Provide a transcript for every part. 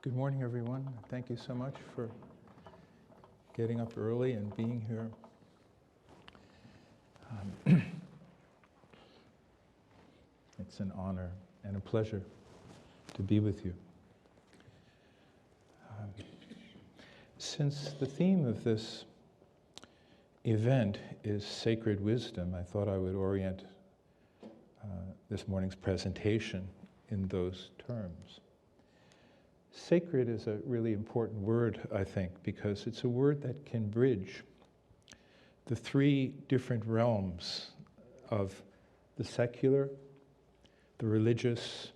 Good morning, everyone. Thank you so much for getting up early and being here. It's an honor and a pleasure to be with you. Since the theme of this event is sacred wisdom, I thought I would orient this morning's presentation in those terms. Sacred is a really important word, I think, because it's a word that can bridge the three different realms of the secular, the religious,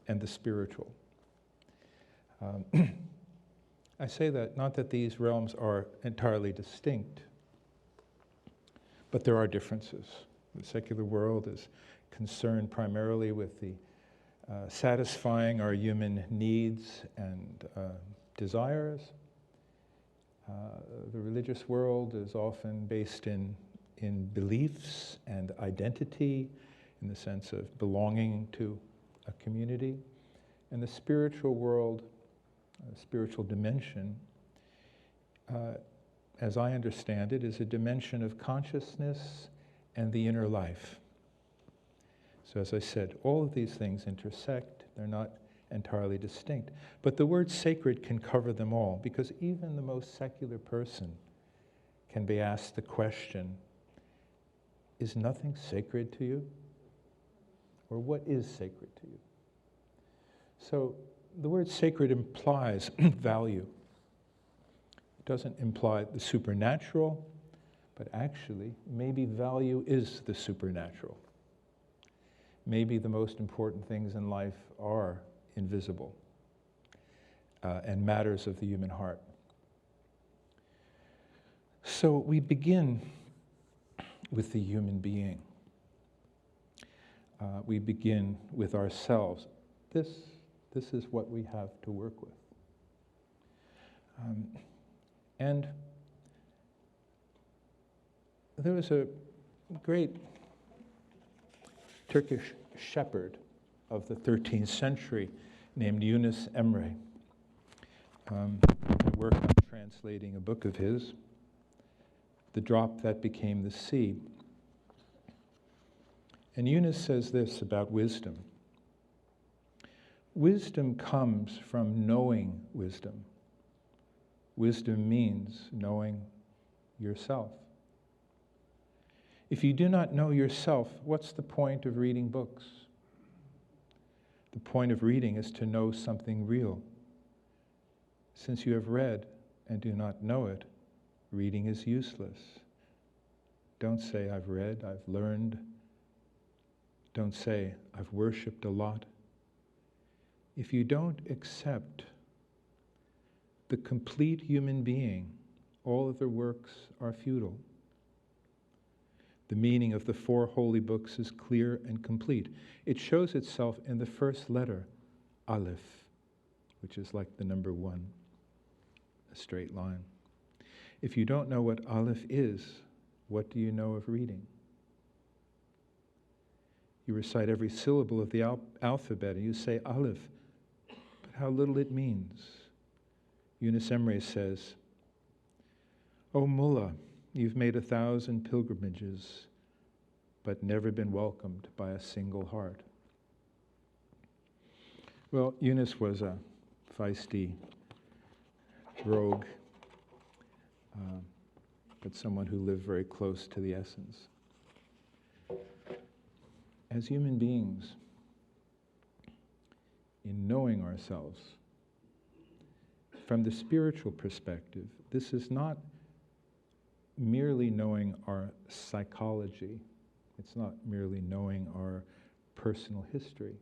and the spiritual. I say that not that these realms are entirely distinct, but there are differences. The secular world is concerned primarily with the satisfying our human needs and desires. The religious world is often based in beliefs and identity, in the sense of belonging to a community. And the spiritual world, spiritual dimension, as I understand it, is a dimension of consciousness and the inner life. So as I said, all of these things intersect. They're not entirely distinct. But the word sacred can cover them all, because even the most secular person can be asked the question, is nothing sacred to you? Or what is sacred to you? So the word sacred implies value. It doesn't imply the supernatural, but actually, maybe value is the supernatural. Maybe the most important things in life are invisible and matters of the human heart. So we begin with the human being. We begin with ourselves. This is what we have to work with. And there was a great Turkish shepherd of the 13th century named Yunus Emre. I worked on translating a book of his, The Drop That Became the Sea. And Yunus says this about wisdom. Wisdom comes from knowing wisdom. Wisdom means knowing yourself. If you do not know yourself, what's the point of reading books? The point of reading is to know something real. Since you have read and do not know it, reading is useless. Don't say, I've read, I've learned. Don't say, I've worshipped a lot. If you don't accept the complete human being, all other works are futile. The meaning of the four holy books is clear and complete. It shows itself in the first letter, Aleph, which is like the number 1, a straight line. If you don't know what Aleph is, what do you know of reading? You recite every syllable of the alphabet and you say Aleph, but how little it means. Yunus Emre says, "O Mullah, you've made 1,000 pilgrimages, but never been welcomed by a single heart." Well, Yunus was a feisty rogue, but someone who lived very close to the essence. As human beings, in knowing ourselves, from the spiritual perspective, this is not merely knowing our psychology. It's not merely knowing our personal history,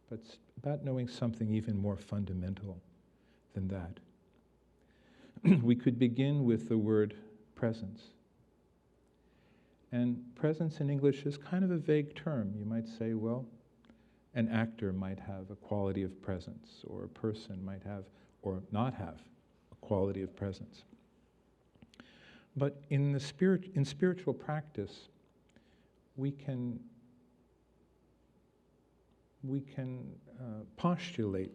but it's about knowing something even more fundamental than that. We could begin with the word presence. And presence in English is kind of a vague term. You might say, well, an actor might have a quality of presence, or a person might have or not have a quality of presence. But in spiritual practice, we can postulate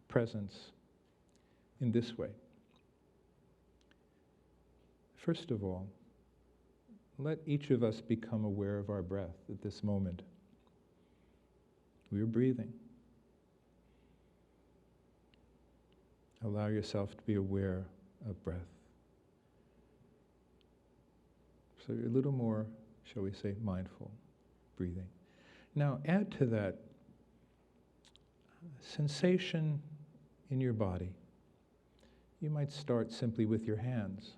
presence in this way. First of all, let each of us become aware of our breath at this moment. We are breathing. Allow yourself to be aware of breath. So you're a little more, shall we say, mindful breathing. Now add to that sensation in your body. You might start simply with your hands,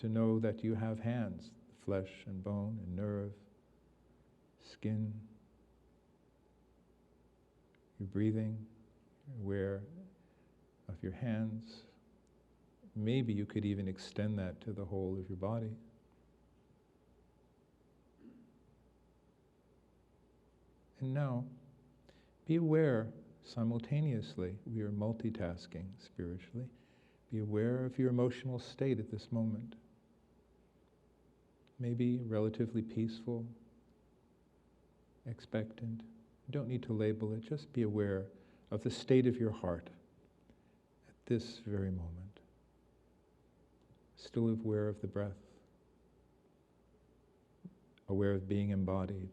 to know that you have hands, flesh and bone and nerve, skin. You're breathing, you're aware of your hands. Maybe you could even extend that to the whole of your body. And now, be aware simultaneously, we are multitasking spiritually, be aware of your emotional state at this moment. Maybe relatively peaceful, expectant. You don't need to label it, just be aware of the state of your heart at this very moment. Still aware of the breath, aware of being embodied,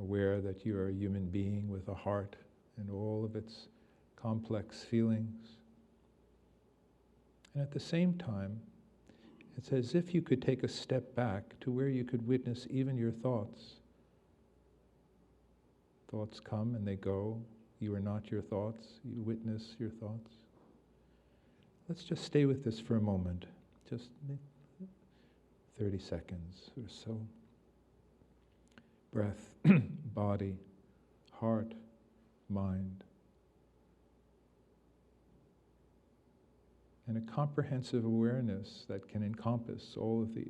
aware that you are a human being with a heart and all of its complex feelings. And at the same time, it's as if you could take a step back to where you could witness even your thoughts. Thoughts come and they go. You are not your thoughts. You witness your thoughts. Let's just stay with this for a moment, just 30 seconds or so. Breath, body, heart, mind. And a comprehensive awareness that can encompass all of these.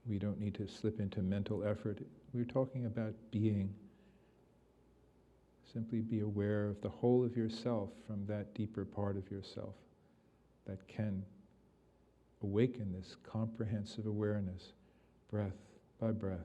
We don't need to slip into mental effort. We're talking about being. Simply be aware of the whole of yourself from that deeper part of yourself that can awaken this comprehensive awareness, breath by breath.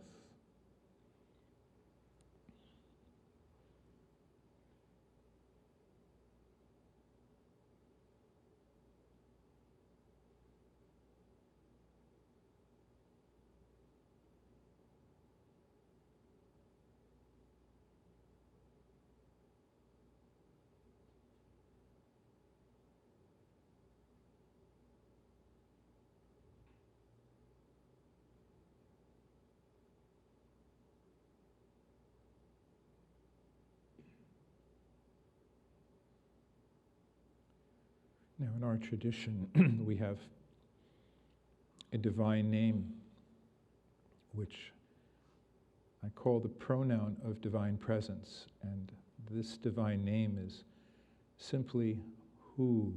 Now, in our tradition, we have a divine name, which I call the pronoun of divine presence. And this divine name is simply who.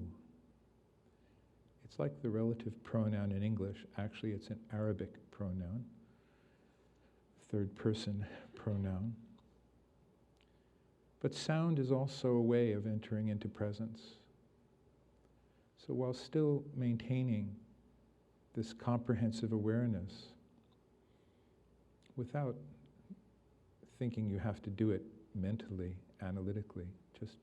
It's like the relative pronoun in English. Actually, it's an Arabic pronoun, third person pronoun. But sound is also a way of entering into presence. So while still maintaining this comprehensive awareness, without thinking you have to do it mentally, analytically, just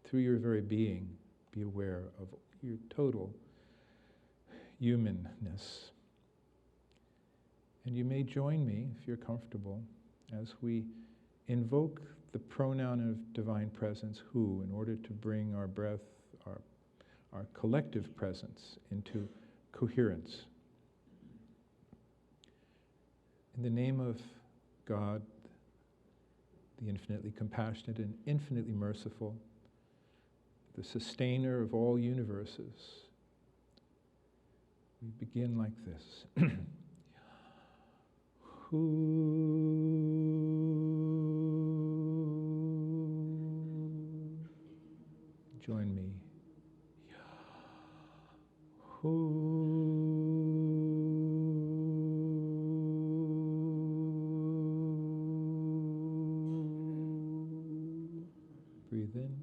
through your very being, be aware of your total humanness. And you may join me, if you're comfortable, as we invoke the pronoun of divine presence, who, in order to bring our breath, our collective presence into coherence. In the name of God, the infinitely compassionate and infinitely merciful, the sustainer of all universes, we begin like this. Join me. Breathe in.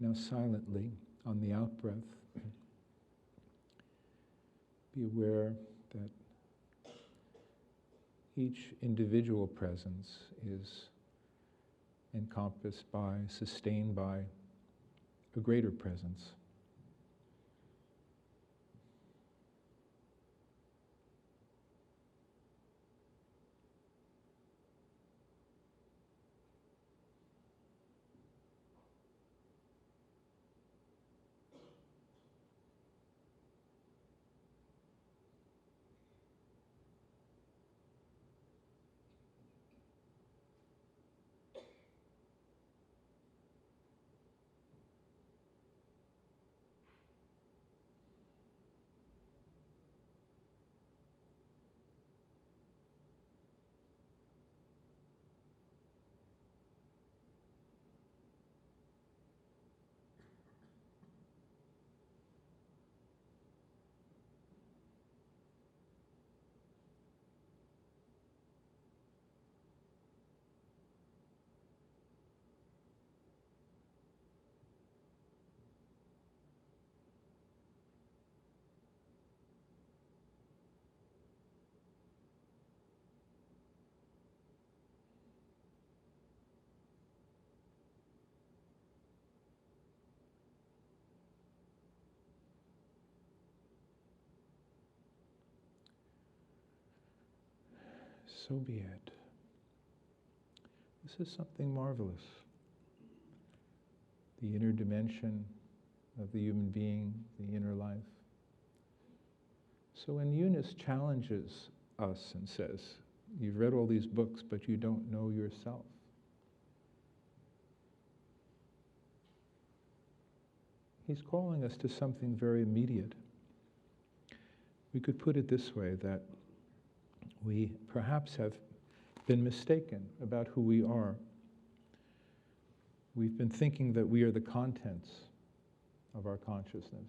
Now silently, on the out-breath, be aware that each individual presence is encompassed by, sustained by a greater presence. So be it. This is something marvelous. The inner dimension of the human being, the inner life. So when Eunice challenges us and says, you've read all these books, but you don't know yourself. He's calling us to something very immediate. We could put it this way, that we perhaps have been mistaken about who we are. We've been thinking that we are the contents of our consciousness.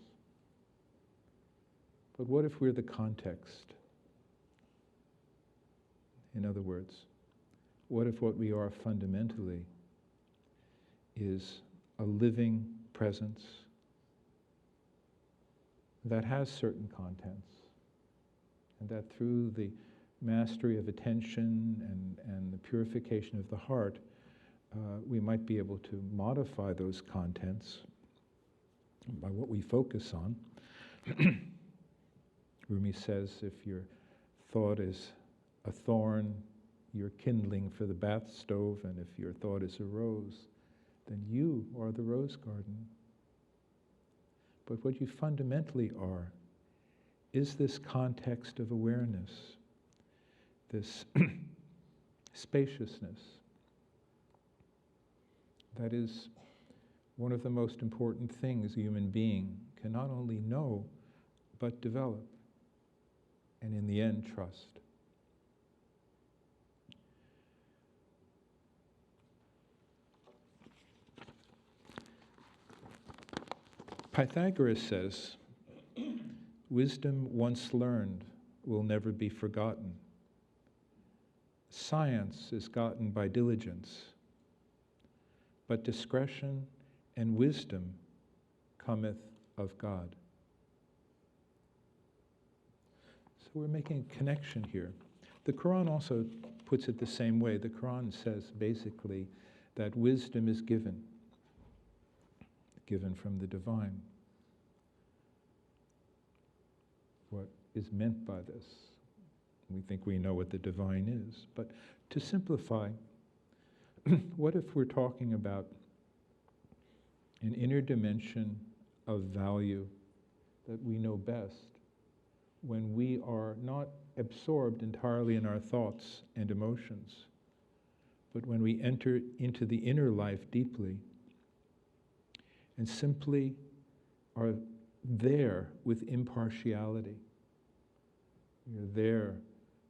But what if we're the context? In other words, what if what we are fundamentally is a living presence that has certain contents, and that through the mastery of attention and the purification of the heart, we might be able to modify those contents by what we focus on. Rumi says, if your thought is a thorn, you're kindling for the bath stove, and if your thought is a rose, then you are the rose garden. But what you fundamentally are is this context of awareness, this spaciousness. That is one of the most important things a human being can not only know, but develop, and in the end, trust. Pythagoras says, wisdom once learned will never be forgotten. Science is gotten by diligence, but discretion and wisdom cometh of God. So we're making a connection here. The Quran also puts it the same way. The Quran says basically that wisdom is given from the divine. What is meant by this? We think we know what the divine is, but to simplify, what if we're talking about an inner dimension of value that we know best when we are not absorbed entirely in our thoughts and emotions, but when we enter into the inner life deeply and simply are there with impartiality. You're there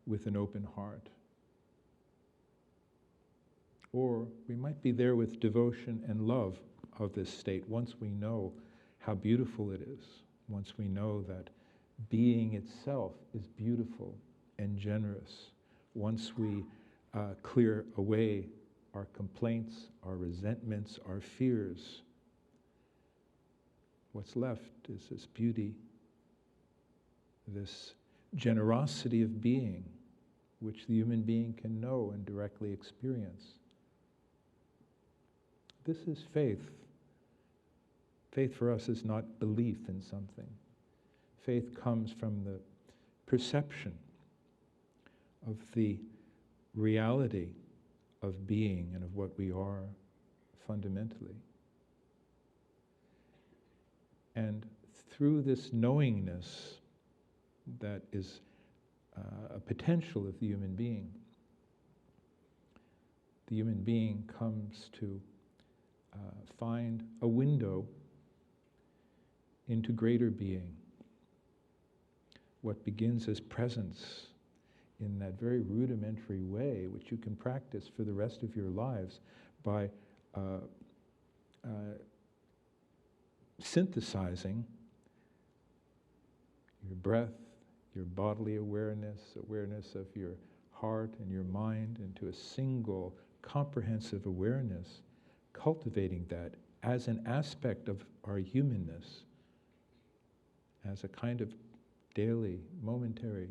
with an open heart. Or we might be there with devotion and love of this state once we know how beautiful it is, once we know that being itself is beautiful and generous, once we clear away our complaints, our resentments, our fears. What's left is this beauty, this generosity of being, which the human being can know and directly experience. This is faith. Faith for us is not belief in something. Faith comes from the perception of the reality of being and of what we are fundamentally. And through this knowingness that is a potential of the human being comes to find a window into greater being. What begins as presence in that very rudimentary way, which you can practice for the rest of your lives by synthesizing your breath, your bodily awareness, awareness of your heart and your mind into a single comprehensive awareness, cultivating that as an aspect of our humanness, as a kind of daily, momentary,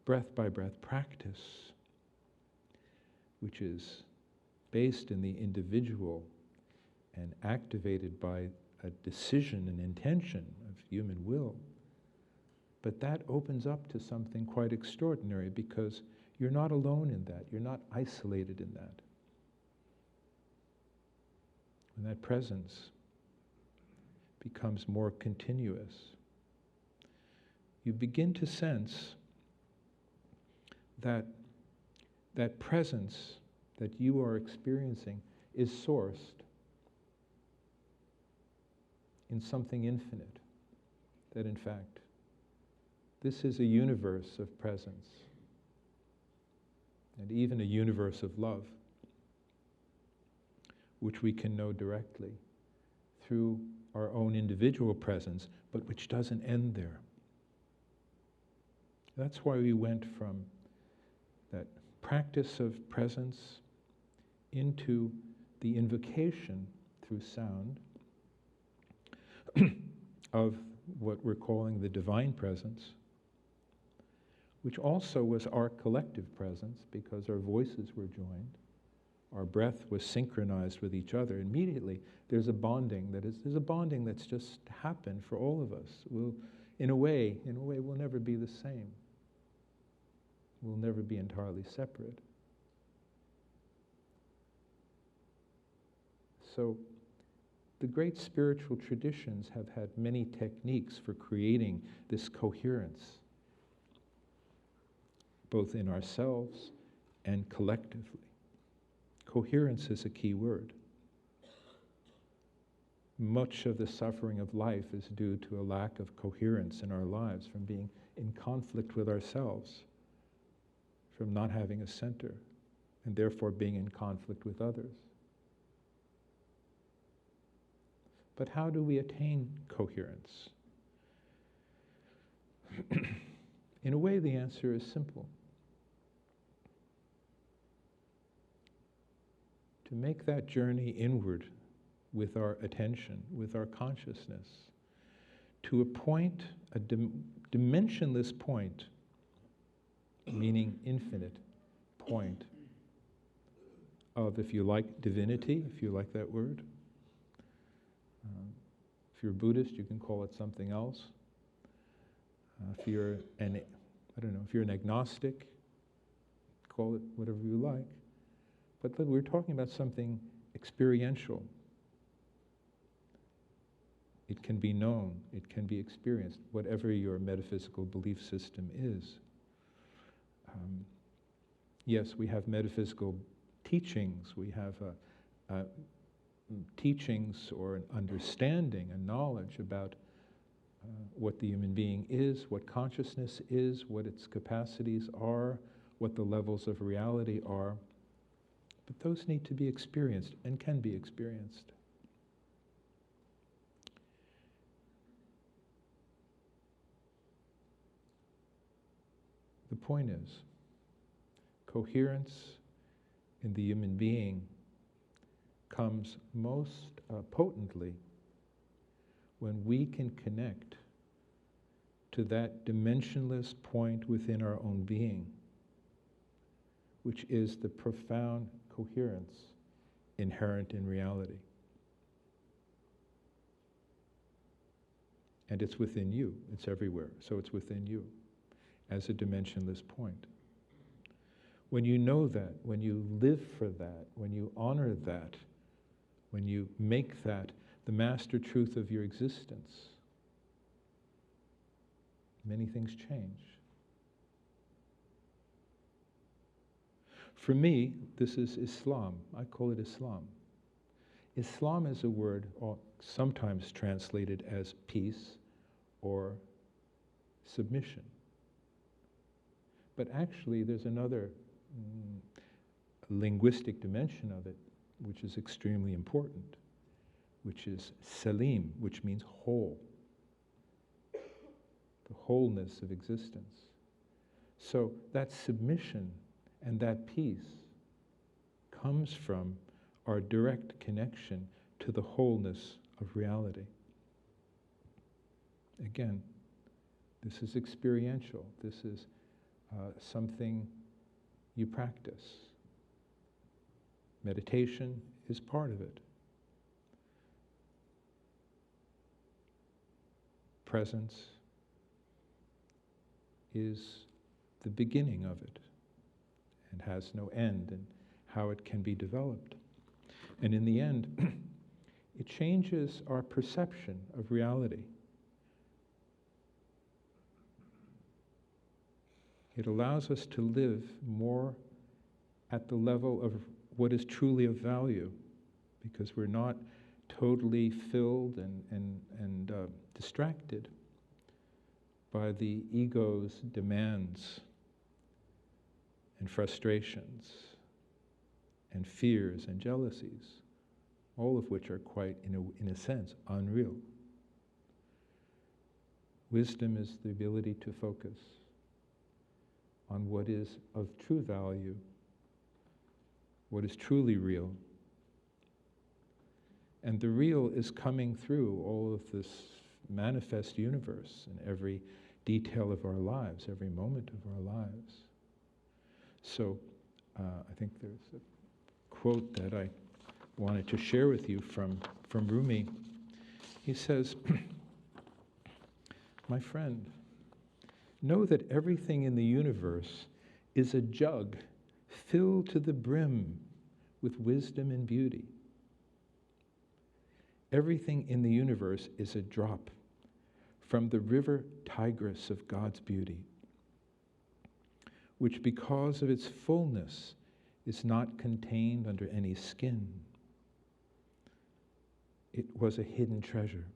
breath-by-breath practice, which is based in the individual and activated by a decision and intention of human will. But that opens up to something quite extraordinary because you're not alone in that. You're not isolated in that. When that presence becomes more continuous, you begin to sense that that presence that you are experiencing is sourced in something infinite, that in fact, this is a universe of presence, and even a universe of love, which we can know directly through our own individual presence, but which doesn't end there. That's why we went from that practice of presence into the invocation through sound of what we're calling the divine presence, which also was our collective presence because our voices were joined, our breath was synchronized with each other. Immediately, there's a bonding that's just happened for all of us. In a way, we'll never be the same. We'll never be entirely separate. the great spiritual traditions have had many techniques for creating this coherence, both in ourselves and collectively. Coherence is a key word. Much of the suffering of life is due to a lack of coherence in our lives, from being in conflict with ourselves, from not having a center, and therefore being in conflict with others. But how do we attain coherence? In a way, the answer is simple. To make that journey inward with our attention, with our consciousness, to a point, a dimensionless point, meaning infinite point of, if you like, divinity, if you like that word. If you're a Buddhist, you can call it something else. If you're if you're an agnostic, call it whatever you like. But we're talking about something experiential. It can be known, it can be experienced, whatever your metaphysical belief system is. Yes, we have metaphysical teachings, we have teachings or an understanding, a knowledge about what the human being is, what consciousness is, what its capacities are, what the levels of reality are. But those need to be experienced and can be experienced. The point is, coherence in the human being comes most potently when we can connect to that dimensionless point within our own being, which is the profound coherence inherent in reality. And it's within you, it's everywhere, so it's within you as a dimensionless point. When you know that, when you live for that, when you honor that, when you make that the master truth of your existence, many things change. For me, this is Islam. I call it Islam. Islam is a word sometimes translated as peace or submission. But actually, there's another linguistic dimension of it, which is extremely important, which is salim, which means whole, the wholeness of existence. So that submission and that peace comes from our direct connection to the wholeness of reality. Again, this is experiential. This is something you practice. Meditation is part of it. Presence is the beginning of it and has no end, and how it can be developed. And in the end, it changes our perception of reality. It allows us to live more at the level of what is truly of value, because we're not totally filled and distracted by the ego's demands and frustrations and fears and jealousies, all of which are quite, in a sense, unreal. Wisdom is the ability to focus on what is of true value, what is truly real. And the real is coming through all of this manifest universe in every detail of our lives, every moment of our lives. So I think there's a quote that I wanted to share with you from Rumi. He says, "My friend, know that everything in the universe is a jug filled to the brim with wisdom and beauty. Everything in the universe is a drop from the river Tigris of God's beauty, which because of its fullness is not contained under any skin. It was a hidden treasure.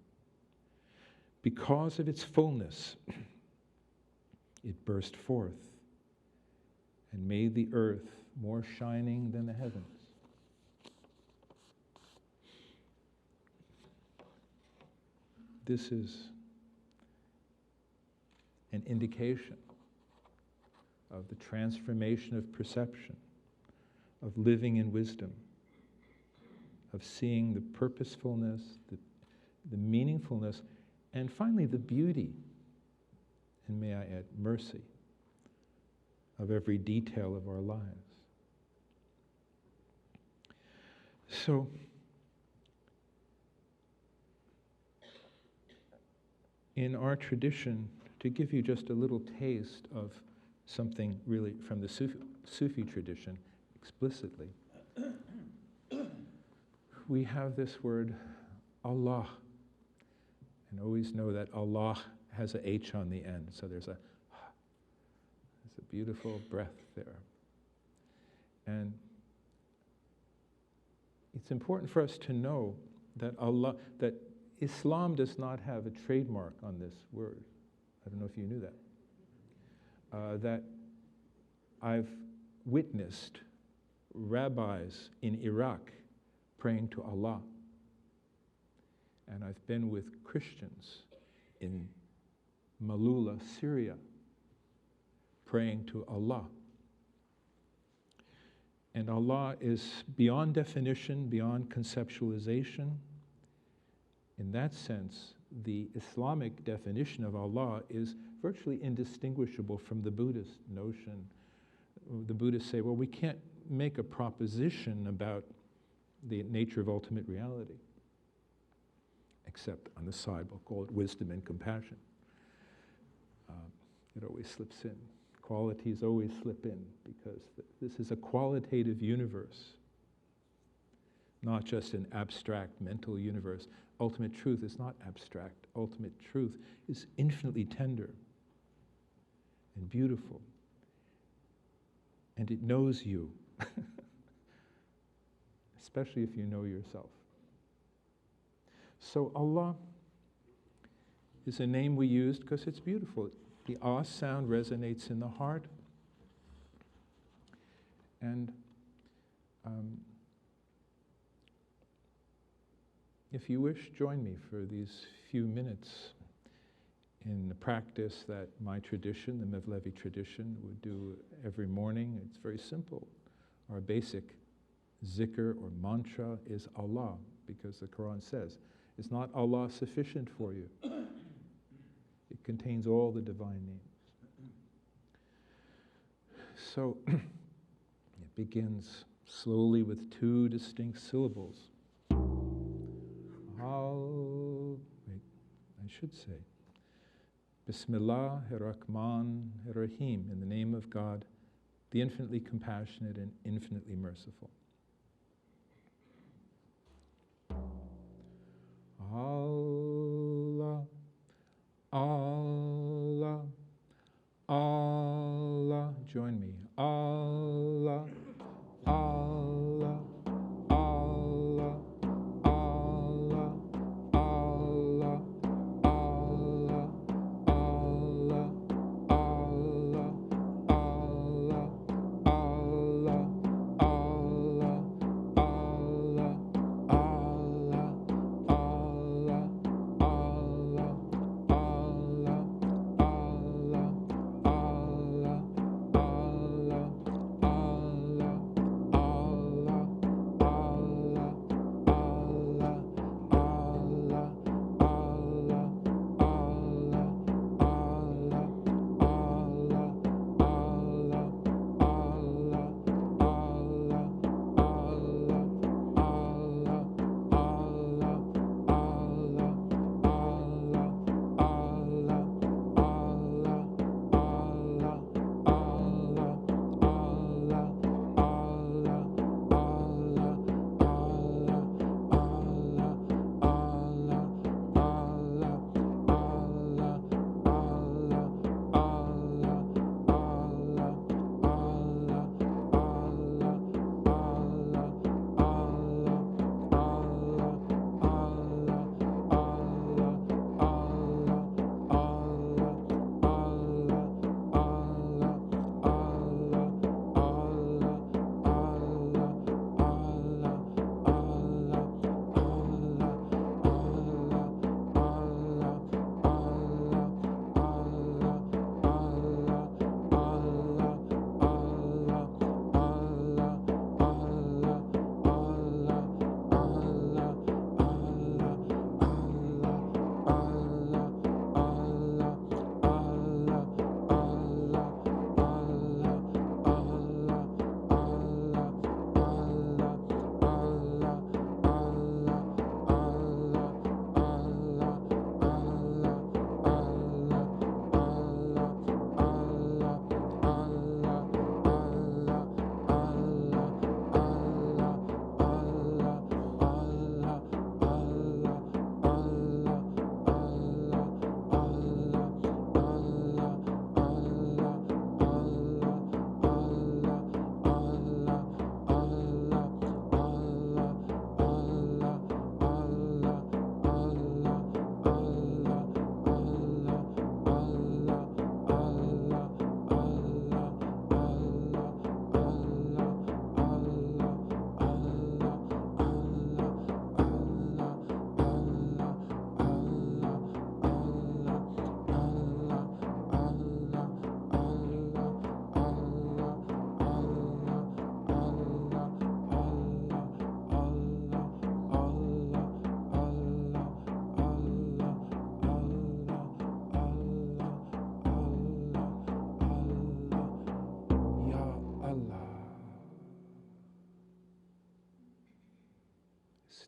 Because of its fullness, it burst forth and made the earth more shining than the heavens. This is an indication of the transformation of perception, of living in wisdom, of seeing the purposefulness, the meaningfulness, and finally the beauty, and may I add, mercy, of every detail of our lives. So, in our tradition, to give you just a little taste of something really from the Sufi tradition explicitly, we have this word Allah. And always know that Allah has a H on the end, so there's a beautiful breath there. And it's important for us to know that that Islam does not have a trademark on this word. I don't know if you knew that. That I've witnessed rabbis in Iraq praying to Allah. And I've been with Christians in Malula, Syria, praying to Allah. And Allah is beyond definition, beyond conceptualization. In that sense, the Islamic definition of Allah is virtually indistinguishable from the Buddhist notion. The Buddhists say, well, we can't make a proposition about the nature of ultimate reality, except on the side we'll call it wisdom and compassion. It always slips in. Qualities always slip in, because this is a qualitative universe, not just an abstract mental universe. Ultimate truth is not abstract. Ultimate truth is infinitely tender and beautiful. And it knows you, especially if you know yourself. So Allah is a name we used because it's beautiful. The ah sound resonates in the heart. And if you wish, join me for these few minutes in the practice that my tradition, the Mevlevi tradition, would do every morning. It's very simple. Our basic dhikr or mantra is Allah, because the Quran says, is not Allah sufficient for you? It contains all the divine names. So it begins slowly with two distinct syllables. I should say, Bismillah ar-Rahman ar-Rahim, in the name of God, the infinitely compassionate and infinitely merciful. Allah, Allah, Allah. Join me. Allah, Allah, Allah, Allah, Allah, Allah, Allah, Allah, Allah, Allah, Allah, Allah, Allah, Allah, Allah, Allah, Allah, Allah, Allah,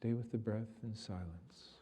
Stay with the breath in silence.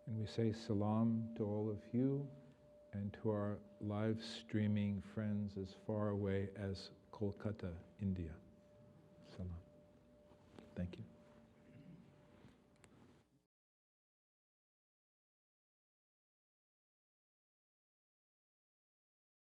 And we say salam to all of you and to our live streaming friends as far away as Kolkata, India. Salam. Thank you.